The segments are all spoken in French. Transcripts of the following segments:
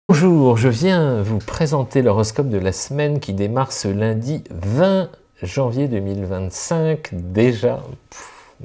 Bonjour, je viens vous présenter l'horoscope de la semaine qui démarre ce lundi 20 janvier 2025. Déjà,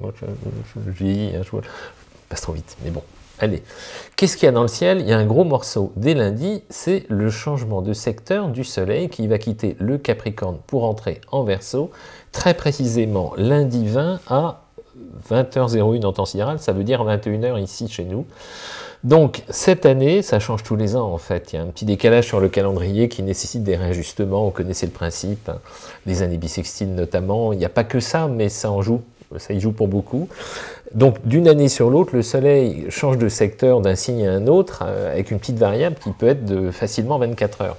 moi je vieillis, hein, je passe trop vite, mais bon, allez. Qu'est-ce qu'il y a dans le ciel? Il y a un gros morceau dès lundi, c'est le changement de secteur du soleil qui va quitter le Capricorne pour entrer en Verseau, très précisément lundi 20 à 20h01 en temps sidéral, ça veut dire 21h ici chez nous. Donc, cette année, ça change tous les ans en fait, il y a un petit décalage sur le calendrier qui nécessite des réajustements, vous connaissez le principe, hein, les années bissextiles notamment, il n'y a pas que ça, mais ça en joue, ça y joue pour beaucoup. Donc, d'une année sur l'autre, le soleil change de secteur d'un signe à un autre, avec une petite variable qui peut être de facilement 24 heures.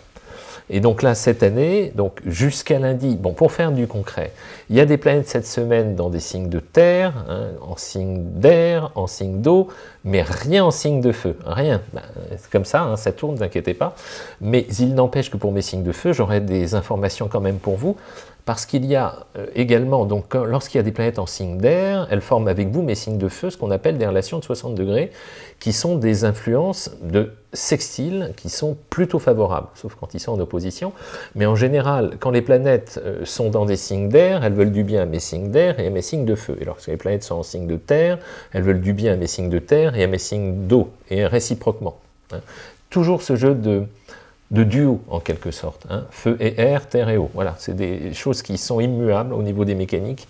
Et donc là, cette année, donc jusqu'à lundi, bon, pour faire du concret, il y a des planètes cette semaine dans des signes de terre, hein, en signe d'air, en signe d'eau, mais rien en signe de feu, rien. Ben, c'est comme ça, hein, ça tourne, ne vous inquiétez pas. Mais il n'empêche que pour mes signes de feu, j'aurai des informations quand même pour vous, parce qu'il y a également, donc lorsqu'il y a des planètes en signe d'air, elles forment avec vous mes signes de feu, ce qu'on appelle des relations de 60 degrés, qui sont des influences de sextiles qui sont plutôt favorables, sauf quand ils sont en opposition. Mais en général, quand les planètes sont dans des signes d'air, elles veulent du bien à mes signes d'air et à mes signes de feu. Et lorsque les planètes sont en signe de terre, elles veulent du bien à mes signes de terre et à mes signes d'eau, et réciproquement. Hein. Toujours ce jeu de duo, en quelque sorte. Hein. Feu et air, terre et eau. Voilà, c'est des choses qui sont immuables au niveau des mécaniques,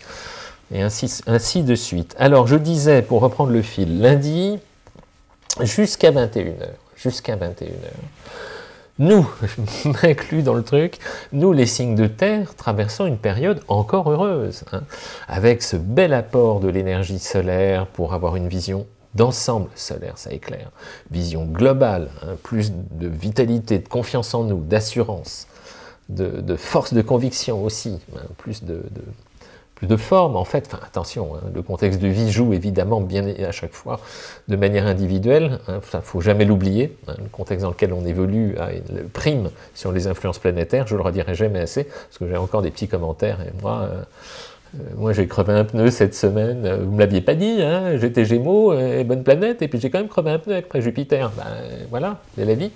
et ainsi de suite. Alors, je disais, pour reprendre le fil, lundi, jusqu'à 21h. Jusqu'à 21h. Nous, je m'inclus dans le truc, nous les signes de terre traversons une période encore heureuse, hein, avec ce bel apport de l'énergie solaire pour avoir une vision d'ensemble solaire, ça éclaire, vision globale, hein, plus de vitalité, de confiance en nous, d'assurance, de force de conviction aussi, hein, plus de forme en fait, enfin attention, hein, le contexte de vie joue évidemment bien à chaque fois de manière individuelle, hein, ça faut jamais l'oublier, hein, le contexte dans lequel on évolue a une prime sur les influences planétaires, je le redirai jamais assez, parce que j'ai encore des petits commentaires, et moi j'ai crevé un pneu cette semaine, vous me l'aviez pas dit, hein, j'étais Gémeaux, et bonne planète, et puis j'ai quand même crevé un pneu après Jupiter, ben voilà, c'est la vie,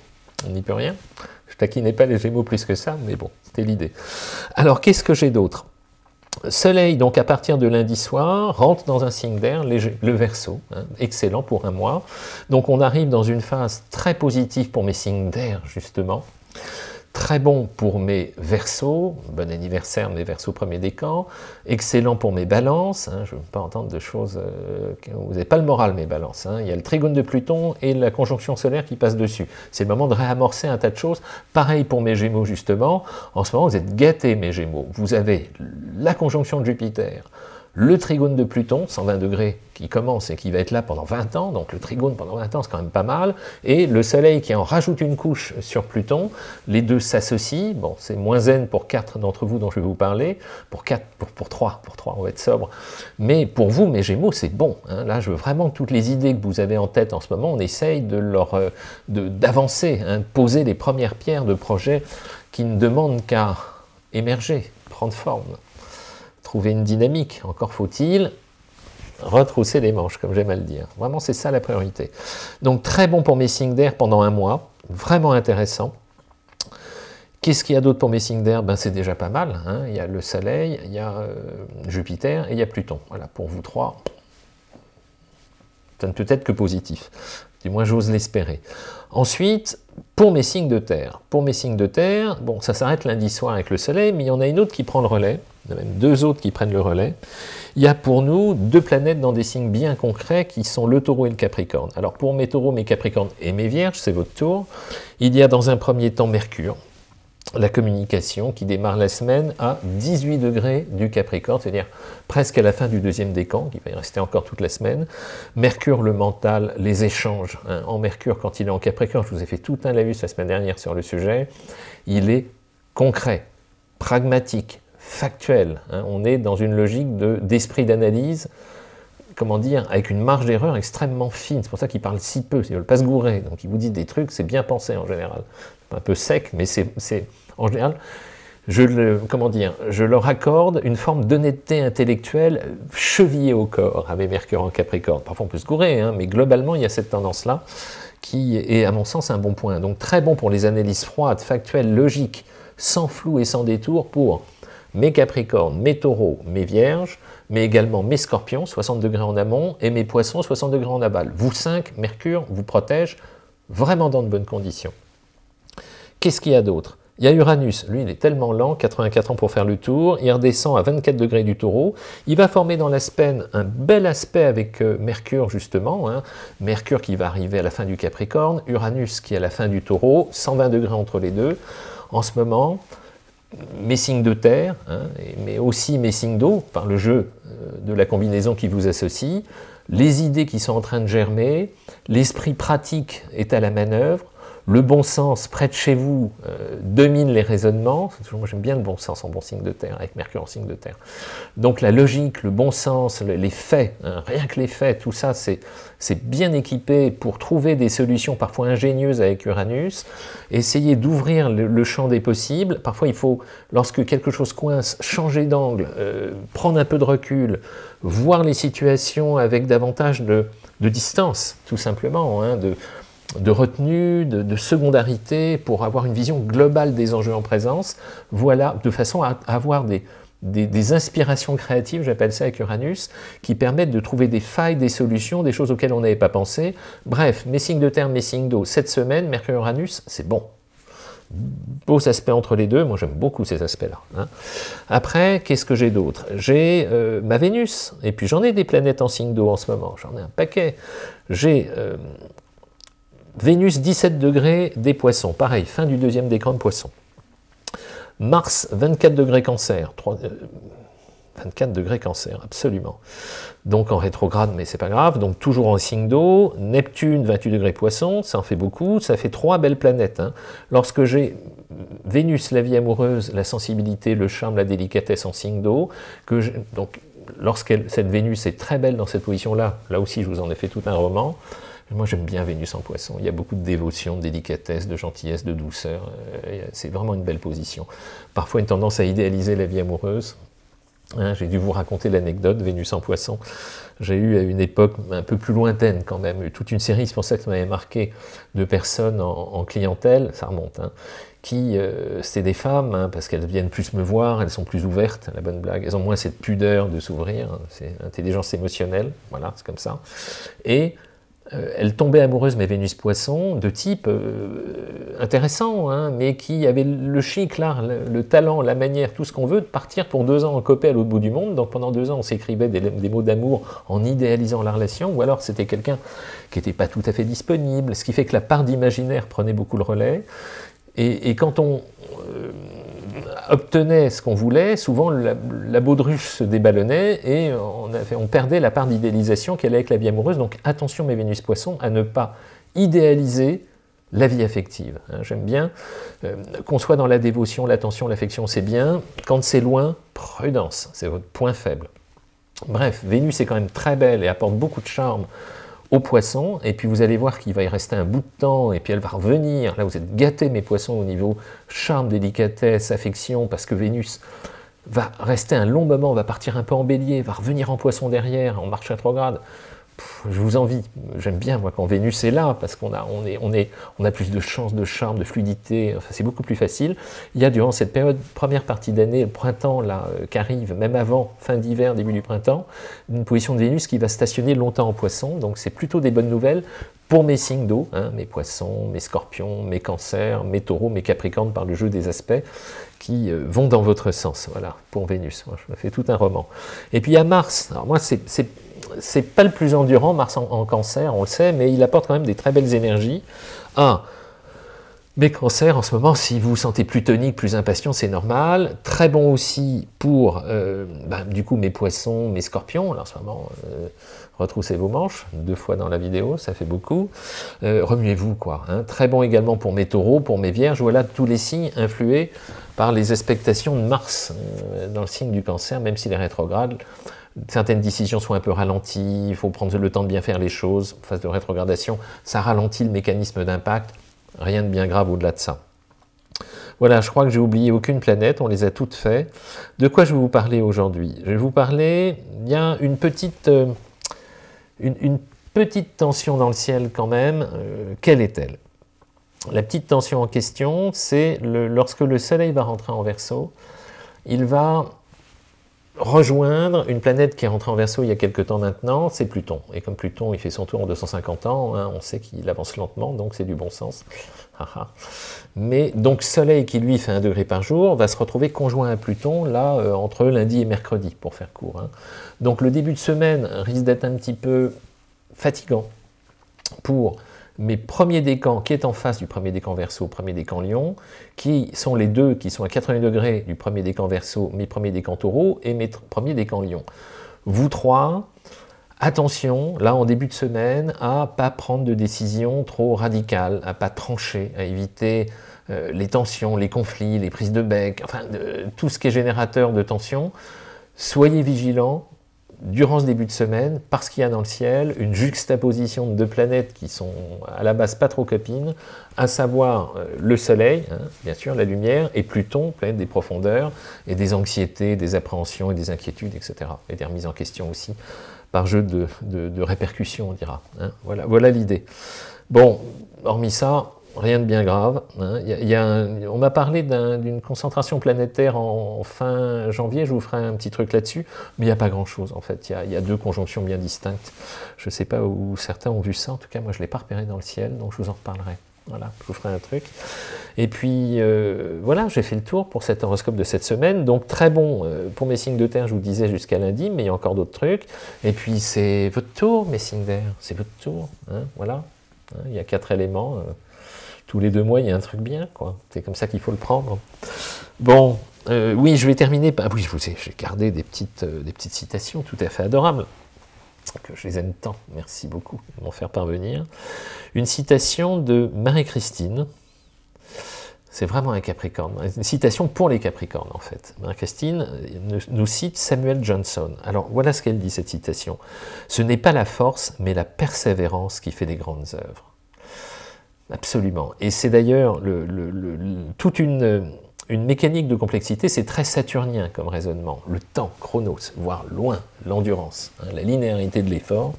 on n'y peut rien, je taquinais pas les Gémeaux plus que ça, mais bon, c'était l'idée. Alors qu'est-ce que j'ai d'autre? Soleil, donc à partir de lundi soir, rentre dans un signe d'air, le Verseau, hein, excellent pour un mois. Donc on arrive dans une phase très positive pour mes signes d'air, justement. Très bon pour mes Verseaux, bon anniversaire mes Verseaux premier décan, excellent pour mes Balances, hein, je ne veux pas entendre de choses, vous n'avez pas le moral mes Balances, hein, il y a le trigone de Pluton et la conjonction solaire qui passe dessus, c'est le moment de réamorcer un tas de choses, pareil pour mes Gémeaux justement, en ce moment vous êtes gâtés mes Gémeaux, vous avez la conjonction de Jupiter, le trigone de Pluton, 120 degrés, qui commence et qui va être là pendant 20 ans, donc le trigone pendant 20 ans, c'est quand même pas mal, et le Soleil qui en rajoute une couche sur Pluton, les deux s'associent, bon, c'est moins zen pour 4 d'entre vous dont je vais vous parler, pour 3, on va être sobre, mais pour vous, mes Gémeaux, c'est bon, hein, là, je veux vraiment que toutes les idées que vous avez en tête en ce moment, on essaye d'avancer, hein, de poser les premières pierres de projets qui ne demandent qu'à émerger, prendre forme. Trouver une dynamique, encore faut-il retrousser les manches, comme j'aime à le dire. Vraiment, c'est ça la priorité. Donc, très bon pour mes signes d'air pendant un mois, vraiment intéressant. Qu'est-ce qu'il y a d'autre pour mes signes d'air? Ben, c'est déjà pas mal. Hein. Il y a le Soleil, il y a Jupiter et il y a Pluton. Voilà, pour vous trois, ça ne peut être que positif. Du moins, j'ose l'espérer. Ensuite, pour mes signes de terre. Pour mes signes de terre, bon, ça s'arrête lundi soir avec le Soleil, mais il y en a une autre qui prend le relais. Il y en a même deux autres qui prennent le relais. Il y a pour nous deux planètes dans des signes bien concrets qui sont le Taureau et le Capricorne. Alors pour mes Taureaux, mes Capricornes et mes Vierges, c'est votre tour. Il y a dans un premier temps Mercure, la communication qui démarre la semaine à 18 degrés du Capricorne, c'est-à-dire presque à la fin du deuxième décan, qui va y rester encore toute la semaine. Mercure, le mental, les échanges. Hein. En Mercure, quand il est en Capricorne, je vous ai fait tout un laïus la semaine dernière sur le sujet, il est concret, pragmatique, factuel. Hein. On est dans une logique d'esprit d'analyse, comment dire, avec une marge d'erreur extrêmement fine. C'est pour ça qu'ils parlent si peu, ils ne veulent pas se gourer. Donc ils vous disent des trucs, c'est bien pensé en général. Un peu sec, mais c'est en général comment dire, je leur accorde une forme d'honnêteté intellectuelle chevillée au corps avec Mercure en Capricorne. Parfois on peut se gourer, hein, mais globalement il y a cette tendance-là qui est à mon sens un bon point. Donc très bon pour les analyses froides, factuelles, logiques, sans flou et sans détour pour mes Capricornes, mes Taureaux, mes Vierges, mais également mes Scorpions, 60 degrés en amont, et mes Poissons, 60 degrés en aval. Vous 5, Mercure vous protège vraiment dans de bonnes conditions. Qu'est-ce qu'il y a d'autre? Il y a Uranus, lui il est tellement lent, 84 ans pour faire le tour, il redescend à 24 degrés du Taureau, il va former dans la semaine un bel aspect avec Mercure justement, hein. Mercure qui va arriver à la fin du Capricorne, Uranus qui est à la fin du Taureau, 120 degrés entre les deux. En ce moment, mes signes de terre, hein, mais aussi mes signes d'eau, par le jeu de la combinaison qui vous associe, les idées qui sont en train de germer, l'esprit pratique est à la manœuvre, le bon sens près de chez vous domine les raisonnements. Moi j'aime bien le bon sens en bon signe de terre, avec Mercure en signe de terre. Donc la logique, le bon sens, les faits, hein, rien que les faits, tout ça c'est bien équipé pour trouver des solutions parfois ingénieuses avec Uranus, essayer d'ouvrir le champ des possibles. Parfois il faut, lorsque quelque chose coince, changer d'angle, prendre un peu de recul, voir les situations avec davantage de distance, tout simplement, hein, de retenue, de secondarité, pour avoir une vision globale des enjeux en présence, voilà, de façon à avoir des inspirations créatives, j'appelle ça avec Uranus, qui permettent de trouver des failles, des solutions, des choses auxquelles on n'avait pas pensé. Bref, mes signes de terre, mes signes d'eau, cette semaine, Mercure-Uranus, c'est bon. Beaux aspects entre les deux, moi j'aime beaucoup ces aspects-là. Hein. Après, qu'est-ce que j'ai d'autre? J'ai ma Vénus, et puis j'en ai des planètes en signe d'eau en ce moment, j'en ai un paquet. J'ai Vénus 17 degrés des Poissons, pareil, fin du deuxième décan de Poissons. Mars 24 degrés Cancer, 24 degrés Cancer, absolument. Donc en rétrograde, mais c'est pas grave, donc toujours en signe d'eau. Neptune 28 degrés Poissons, ça en fait beaucoup, ça fait 3 belles planètes. Hein. Lorsque j'ai Vénus, la vie amoureuse, la sensibilité, le charme, la délicatesse en signe d'eau, donc lorsque cette Vénus est très belle dans cette position-là, là aussi je vous en ai fait tout un roman. Moi j'aime bien Vénus en Poisson, il y a beaucoup de dévotion, de délicatesse, de gentillesse, de douceur, c'est vraiment une belle position. Parfois une tendance à idéaliser la vie amoureuse, hein, j'ai dû vous raconter l'anecdote, Vénus en Poisson, j'ai eu à une époque un peu plus lointaine quand même, toute une série, c'est pour ça que ça m'avait marqué, de personnes en clientèle, ça remonte, hein, qui, c'est des femmes, hein, parce qu'elles viennent plus me voir, elles sont plus ouvertes, la bonne blague, elles ont moins cette pudeur de s'ouvrir, hein, c'est intelligence émotionnelle, voilà, c'est comme ça, et elle tombait amoureuse, mais Vénus Poisson, de type intéressant, hein, mais qui avait le chic, l'art, le talent, la manière, tout ce qu'on veut, de partir pour 2 ans en copée à l'autre bout du monde. Donc pendant 2 ans, on s'écrivait des mots d'amour en idéalisant la relation, ou alors c'était quelqu'un qui n'était pas tout à fait disponible, ce qui fait que la part d'imaginaire prenait beaucoup le relais. Et quand on obtenait ce qu'on voulait, souvent la baudruche se déballonnait et on perdait la part d'idéalisation qu'elle a avec la vie amoureuse. Donc attention mes Vénus Poissons à ne pas idéaliser la vie affective. Hein, j'aime bien qu'on soit dans la dévotion, l'attention, l'affection, c'est bien. Quand c'est loin, prudence, c'est votre point faible. Bref, Vénus est quand même très belle et apporte beaucoup de charme aux Poissons, et puis vous allez voir qu'il va y rester un bout de temps, et puis elle va revenir. Là, vous êtes gâtés, mes Poissons, au niveau charme, délicatesse, affection, parce que Vénus va rester un long moment, va partir un peu en bélier, va revenir en Poisson derrière, en marche rétrograde. Je vous envie, j'aime bien moi quand Vénus est là, parce qu'on a plus de chance, de charme, de fluidité, enfin, c'est beaucoup plus facile. Il y a durant cette période, première partie d'année, le printemps là, qui arrive, même avant, fin d'hiver, début du printemps, une position de Vénus qui va stationner longtemps en Poisson, donc c'est plutôt des bonnes nouvelles pour mes signes d'eau, hein, mes Poissons, mes Scorpions, mes Cancers, mes Taureaux, mes Capricornes, par le jeu des aspects, qui vont dans votre sens, voilà, pour Vénus. Moi, je me fais tout un roman. Et puis il y a Mars, alors moi c'est pas le plus endurant, Mars en Cancer, on le sait, mais il apporte quand même des très belles énergies. Mes Cancers, en ce moment, si vous vous sentez plus tonique, plus impatient, c'est normal. Très bon aussi pour, du coup, mes Poissons, mes Scorpions. Alors, en ce moment, retroussez vos manches, 2 fois dans la vidéo, ça fait beaucoup. Remuez-vous, quoi. Hein. Très bon également pour mes Taureaux, pour mes Vierges. Voilà tous les signes influés par les expectations de Mars dans le signe du Cancer, même s'il est rétrograde. Certaines décisions sont un peu ralenties, il faut prendre le temps de bien faire les choses, phase de rétrogradation, ça ralentit le mécanisme d'impact, rien de bien grave au-delà de ça. Voilà, je crois que j'ai oublié aucune planète, on les a toutes faites. De quoi je vais vous parler aujourd'hui? Je vais vous parler, il y a une petite tension dans le ciel quand même. Quelle est-elle? La petite tension en question, c'est lorsque le Soleil va rentrer en Verseau, il va rejoindre une planète qui est rentrée en Verseau il y a quelques temps maintenant, c'est Pluton. Et comme Pluton, il fait son tour en 250 ans, hein, on sait qu'il avance lentement, donc c'est du bon sens. Mais donc Soleil, qui lui fait 1 degré par jour, va se retrouver conjoint à Pluton, là, entre lundi et mercredi, pour faire court. Hein. Donc le début de semaine risque d'être un petit peu fatigant pour mes premiers décans, qui est en face du premier décan Verseau, premier décan Lion, qui sont les deux qui sont à 80 degrés du premier décan Verseau, mes premiers décans Taureau et mes premiers décans Lion. Vous trois, attention, là en début de semaine, à ne pas prendre de décisions trop radicales, à ne pas trancher, à éviter les tensions, les conflits, les prises de bec, enfin tout ce qui est générateur de tensions. Soyez vigilants durant ce début de semaine, parce qu'il y a dans le ciel une juxtaposition de deux planètes qui sont à la base pas trop copines, à savoir le Soleil, hein, bien sûr, la lumière, et Pluton, planète des profondeurs, et des anxiétés, des appréhensions et des inquiétudes, etc. Et des remises en question aussi, par jeu de répercussions, on dira. Hein. Voilà l'idée. Bon, hormis ça, rien de bien grave. Hein. On m'a parlé d'une concentration planétaire en fin janvier, je vous ferai un petit truc là-dessus, mais il n'y a pas grand-chose en fait. Il y a deux conjonctions bien distinctes. Je ne sais pas où certains ont vu ça, en tout cas moi je ne l'ai pas repéré dans le ciel, donc je vous en reparlerai. Voilà, je vous ferai un truc. Et puis voilà, j'ai fait le tour pour cet horoscope de cette semaine. Donc très bon pour mes signes de terre, je vous disais jusqu'à lundi, mais il y a encore d'autres trucs. Et puis c'est votre tour, mes signes d'air, c'est votre tour. Hein, voilà, hein, il y a 4 éléments. Tous les 2 mois, il y a un truc bien, quoi. C'est comme ça qu'il faut le prendre. Bon, oui, je vais terminer par... Oui, j'ai gardé des petites citations tout à fait adorables, que je les aime tant. Merci beaucoup de m'en faire parvenir. Une citation de Marie-Christine. C'est vraiment un Capricorne. Une citation pour les Capricornes, en fait. Marie-Christine nous cite Samuel Johnson. Alors, voilà ce qu'elle dit, cette citation. « Ce n'est pas la force, mais la persévérance qui fait les grandes œuvres. » Absolument. Et c'est d'ailleurs toute une mécanique de complexité, c'est très saturnien comme raisonnement. Le temps, chronos, voire loin, l'endurance, hein, la linéarité de l'effort,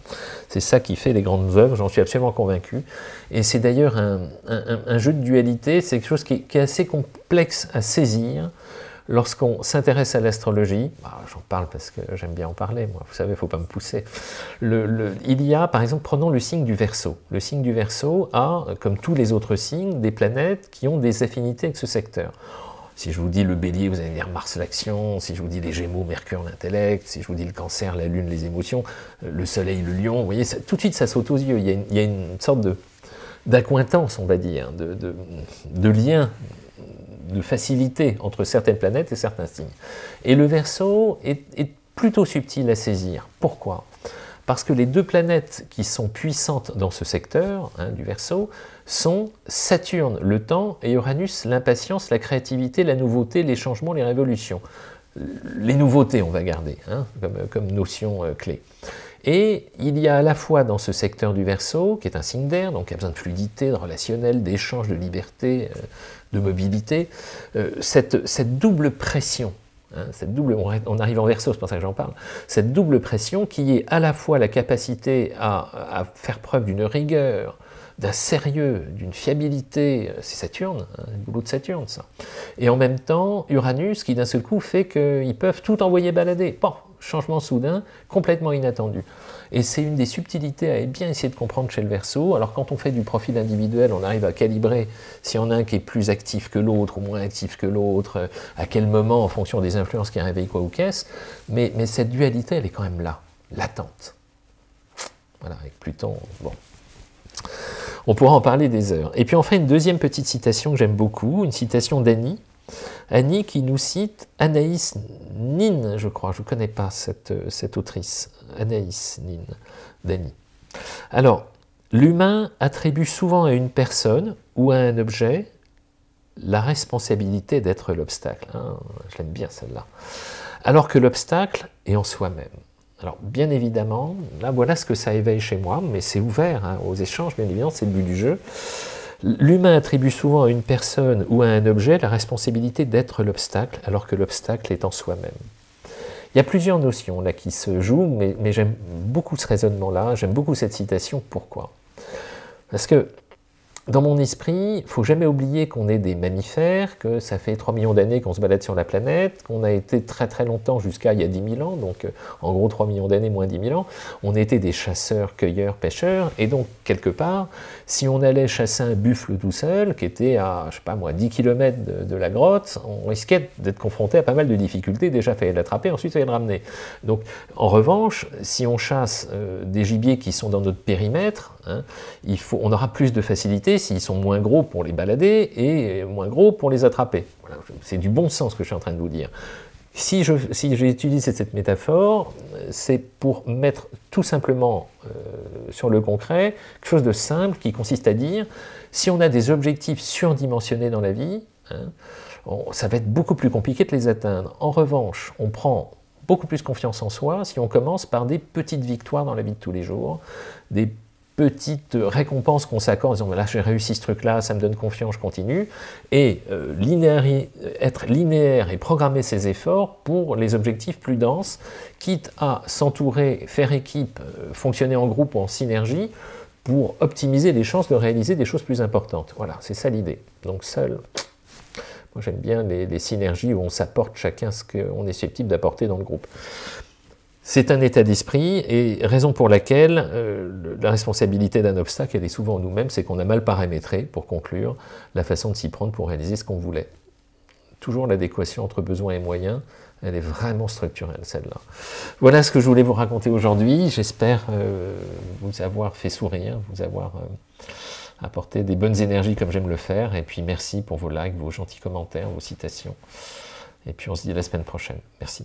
c'est ça qui fait les grandes œuvres, j'en suis absolument convaincu. Et c'est d'ailleurs un jeu de dualité, c'est quelque chose qui est assez complexe à saisir. Lorsqu'on s'intéresse à l'astrologie, bah, j'en parle parce que j'aime bien en parler, moi, vous savez, il ne faut pas me pousser. Il y a, par exemple, prenons le signe du Verseau. Le signe du Verseau a, comme tous les autres signes, des planètes qui ont des affinités avec ce secteur. Si je vous dis le Bélier, vous allez dire Mars l'action, si je vous dis les Gémeaux, Mercure l'intellect, si je vous dis le Cancer, la Lune, les émotions, le Soleil, le Lion, vous voyez, ça, tout de suite ça saute aux yeux, il y a une sorte d'accointance, on va dire, de lien, de facilité entre certaines planètes et certains signes. Et le Verseau est plutôt subtil à saisir. Pourquoi? Parce que les 2 planètes qui sont puissantes dans ce secteur, hein, du Verseau, sont Saturne, le temps, et Uranus, l'impatience, la créativité, la nouveauté, les changements, les révolutions. Les nouveautés, on va garder, hein, comme notion clé. Et il y a à la fois dans ce secteur du Verseau, qui est un signe d'air, donc qui a besoin de fluidité, de relationnel, d'échange, de liberté, de mobilité, cette double pression, hein, on arrive en Verseau, c'est pour ça que j'en parle, cette double pression qui est à la fois la capacité à faire preuve d'une rigueur, d'un sérieux, d'une fiabilité, c'est Saturne, hein, le boulot de Saturne ça, et en même temps Uranus qui d'un seul coup fait qu'ils peuvent tout envoyer balader, bon, changement soudain, complètement inattendu. Et c'est une des subtilités à bien essayer de comprendre chez le Verseau. Alors quand on fait du profil individuel, on arrive à calibrer s'il y en a un qui est plus actif que l'autre, ou moins actif que l'autre, à quel moment, en fonction des influences qui réveillent quoi ou qu'est-ce. Mais cette dualité, elle est quand même là, latente. Voilà, avec Pluton, bon. On pourra en parler des heures. Et puis enfin, une deuxième petite citation que j'aime beaucoup, une citation d'Annie. Annie qui nous cite Anaïs Nin, je crois, je ne connais pas cette autrice, Anaïs Nin, d'Annie. Alors, l'humain attribue souvent à une personne ou à un objet la responsabilité d'être l'obstacle. Hein, je l'aime bien celle-là. Alors que l'obstacle est en soi-même. Alors, bien évidemment, là, voilà ce que ça éveille chez moi, mais c'est ouvert hein, aux échanges, bien évidemment, c'est le but du jeu. L'humain attribue souvent à une personne ou à un objet la responsabilité d'être l'obstacle, alors que l'obstacle est en soi-même. Il y a plusieurs notions là qui se jouent, mais j'aime beaucoup ce raisonnement-là, j'aime beaucoup cette citation. Pourquoi? Parce que dans mon esprit, il ne faut jamais oublier qu'on est des mammifères, que ça fait 3 millions d'années qu'on se balade sur la planète, qu'on a été très très longtemps jusqu'à il y a 10 000 ans, donc en gros 3 millions d'années moins 10 000 ans, on était des chasseurs, cueilleurs, pêcheurs, et donc quelque part, si on allait chasser un buffle tout seul, qui était à, je sais pas moi, 10 km de la grotte, on risquait d'être confronté à pas mal de difficultés, déjà il fallait l'attraper, ensuite il fallait le ramener. Donc en revanche, si on chasse des gibiers qui sont dans notre périmètre, hein, on aura plus de facilité s'ils sont moins gros pour les balader et moins gros pour les attraper. Voilà, c'est du bon sens que je suis en train de vous dire. Si j'ai utilisé cette métaphore, c'est pour mettre tout simplement sur le concret quelque chose de simple qui consiste à dire, si on a des objectifs surdimensionnés dans la vie, hein, ça va être beaucoup plus compliqué de les atteindre. En revanche, on prend beaucoup plus confiance en soi si on commence par des petites victoires dans la vie de tous les jours, des petites récompenses qu'on s'accorde en disant là j'ai réussi ce truc-là, ça me donne confiance, je continue, et être linéaire et programmer ses efforts pour les objectifs plus denses, quitte à s'entourer, faire équipe, fonctionner en groupe ou en synergie, pour optimiser les chances de réaliser des choses plus importantes. Voilà, c'est ça l'idée. Donc seul, moi j'aime bien les synergies où on s'apporte chacun ce qu'on est susceptible d'apporter dans le groupe. C'est un état d'esprit, et raison pour laquelle la responsabilité d'un obstacle, elle est souvent en nous-mêmes, c'est qu'on a mal paramétré, pour conclure, la façon de s'y prendre pour réaliser ce qu'on voulait. Toujours l'adéquation entre besoins et moyens, elle est vraiment structurelle, celle-là. Voilà ce que je voulais vous raconter aujourd'hui. J'espère vous avoir fait sourire, vous avoir apporté des bonnes énergies comme j'aime le faire, et puis merci pour vos likes, vos gentils commentaires, vos citations. Et puis on se dit à la semaine prochaine. Merci.